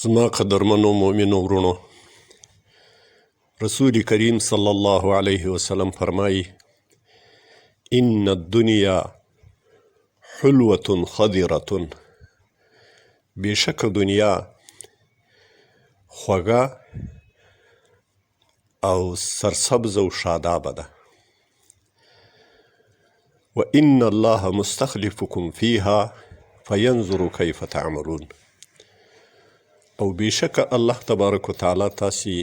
زما قدرمنو مؤمنو ورونو، رسول کریم صلی الله علیه وسلم فرمایي: ان الدنیا حلوة خضرة. بېشکه دنیا خوږه او سرسبز او شادابه ده. وان الله مستخلفکم فیها فینظر کیف تعملون. او بېشکه الله تبارک وتعالی تاسې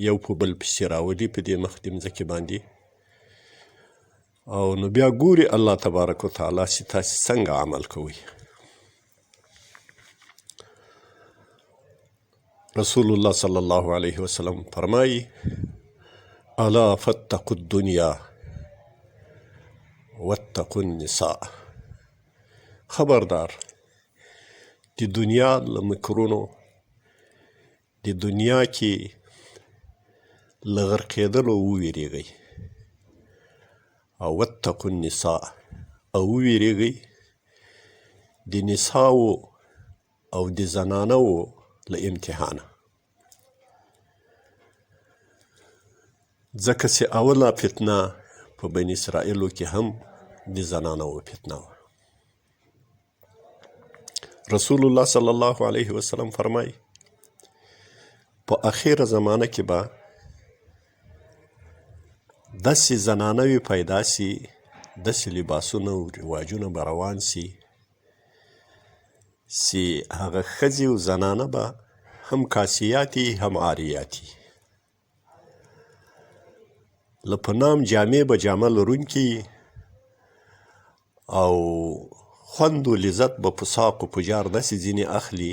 یو په بل پسې راولي په دې مخ دې مځکې باندې، او نو بیا ګوري الله تبارک وتعالی چې تاسې څنګه عمل کوئ. رسول الله صلی الله علیه وسلم فرمایي: الا فاتقوا الدنیا واتقوا النساء. خبردار، د دنیا له مکرونو، د دنیا کې له غرقېدلو وویرېږئ، او واتقوا النساء، او وویرېږئ د نساو او د زنانو له امتحانه. ځکه چې اوله فتنه په بني اسرائیلو کې هم د زنانو فتنه وه. رسول الله صلی الله علیه وسلم فرمایي: په اخیره زمانه کې به داسې زنانوې پیدا سي، داسې لباسونه او رواجونه به روان سي چې هغه ښځې او زنانه به هم کاسیاتي هم عاریاتي. له په نام جامې به جامه لرونکي، او خوند و لذت به په ساق و په جار داسې ځینې اخلي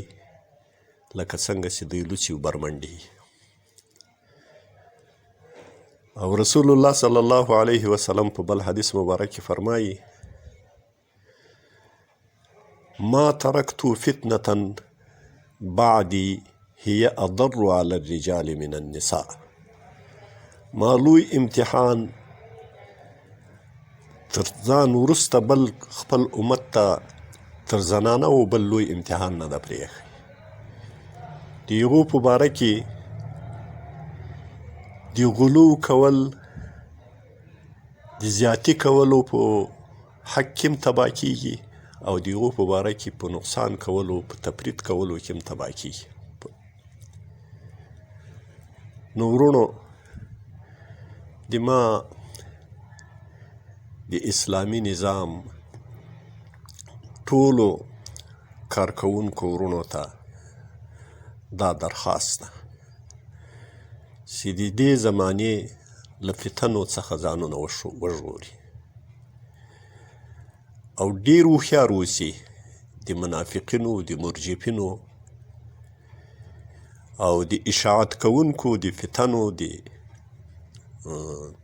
لکه څنګه چې دوی لوڅي و برمنډې. او رسول الله صلی الله علیه وسلم په بل حدیث مبارک کې فرمایي: ما ترکت فتنة بعدي هي اضر على الرجال من النساء. ما لوی امتحان تر ځان وروسته بل خپل امت ته تر زنانو بل لوی امتحان نه ده پرېښی. د هغو په باره کې د غلو کول، د زیاتي کولو په حق کې هم تباه کېږي، او د هغو په باره کې په نقصان کولو، په تفرید کولو کې هم تباه کېږي. نو ورونو، د ما د اسلامي نظام ټولو کارکوونکو ورونو ته دا درخواست ده چې د دې زمانې له فتنو څخه ځانونه وژغوري، او ډېر هوښیار اوسي د منافقینو، د مرجفینو او د اشاعت کوونکو، د فتنو، د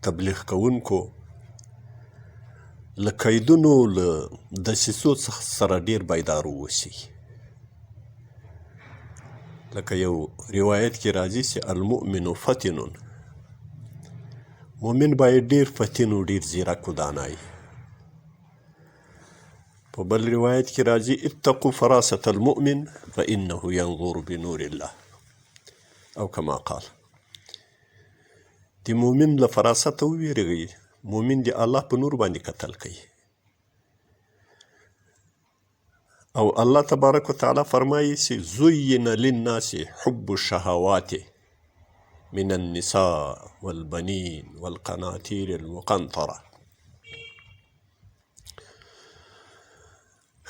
تبلیغ کوونکو له قیدونو، له دسیسو سره ډېر بیدار واوسي. لکه یو روایت کې راځي چې المؤمن فتن، مؤمن باید ډېر فتن و، ډېر ځیرک و دانای. په بل روایت کې راځي: اتقوا فراسة المؤمن فانه ينظر بنور الله، او کما قال. د مؤمن له فراسته وویرېږئ، مؤمن د الله په نور باندې کتل کوي. او الله تبارک وتعالی فرمایي چې زین للناس حب الشهوات من النساء والبنین والقناطیر المقنطره.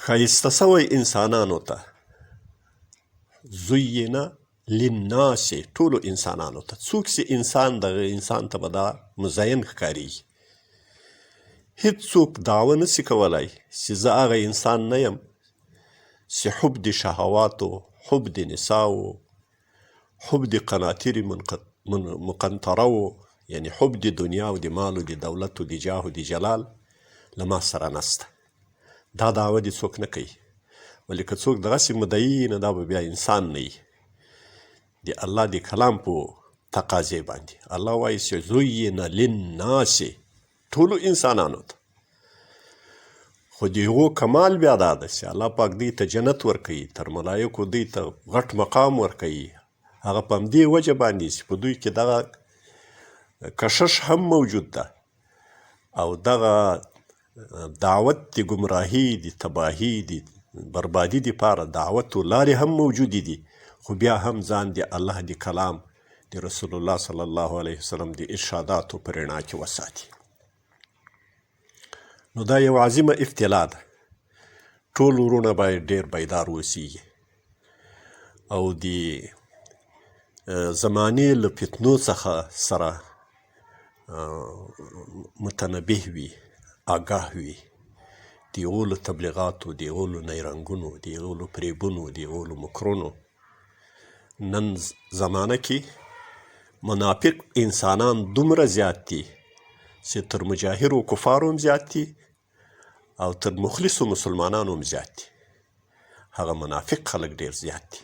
ښایسته سوی انسانانو ته، زین للناس ټولو انسانانو ته. څوک چې انسان دغه انسان ته به دا مزین ښکارېږي. هېڅوک دعوه نسي کولی چې زه هغه انسان نه یم چې حب د شهواتو، حب د نساو، حب د قناطیر مقنطره، یعنی حب د دنیا او د مال او د دولت او د جاه او د جلال له ما سره نسته. دا دعوه دې څوک نه کوي. ولې که څوک دغسې مدعي نه، دا به بیا انسان نه وي. د الله د کلام په تقاضې باندې الله وایي چې زین للناس ټولو انسانانو ته خو د هغو کمال بیا دا ده چې الله پاک دوی ته جنت ورکوي، تر ملایکو دوی ته غټ مقام ورکوي. هغه په همدې وجه باندې چې په دوی کې دغه کشش هم موجود ده او دغه دعوت د ګمراهي، د تباهي، د بربادي دپاره دعوت و لارې هم موجودې دي، خو بیا هم ځان د الله د کلام د رسول الله صلی الله علیه وسلم د ارشاداتو په رڼا کې وساتي. نو دا یو عظیمه ابتلا ده. ټول ورونه باید ډېر بیدار اوسیږي او د زمانې له فتنو څخه سره متنبه وي، آګاه وي، د هغو له تبلیغاتو، د هغو له نیرنګونو، د هغو له فریبونو، د هغو له مکرونو. نن زمانه کې منافق انسانان دومره زیات دي چې تر مجاهرو کفارو هم زیات دي او تر مخلصو مسلمانانو هم زیات دي. هغه منافق خلک ډېر زیات دي.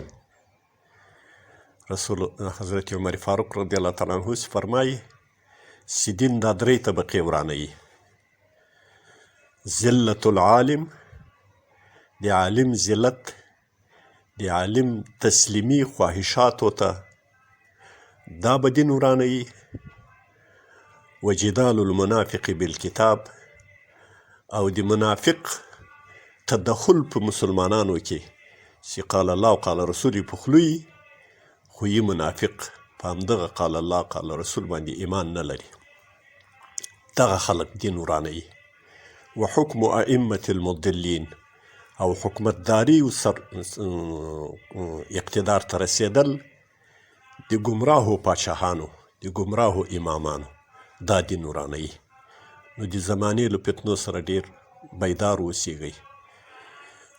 حضرت عمر فاروق رضی الله تعالی عنه فرمایي چې دین دا درې طبقې ورانوي: ذلت العالم، د عالم ذلت، د عالم تسلیمي خواهشاتو ته دا به دین ورانوي، وجدال المنافق بالکتاب، او د منافق تدخل په مسلمانانو کې چې قال الله او قال رسول په خوله وي، خو یې منافق په همدغه قال الله قال رسول باندې ایمان نه لري. دغه خلک دین ورانوي. وحکم ائمة المضلین، او حکومتداري او اقتدار ته رسېدل د ګمراهو پاچاهانو، د ګمراهو امامانو، دا دین ورانوي. نو د زمانې له فتنو سره ډېر بیدار اوسیږئ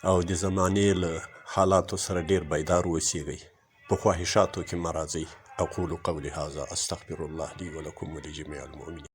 او د زمانې له حالاتو سره ډېر بیدار اوسیږئ. په خواهشاتو کې مه راځئ. اقول قولي هذا استغفر الله لي ولكم ولجميع المؤمنين.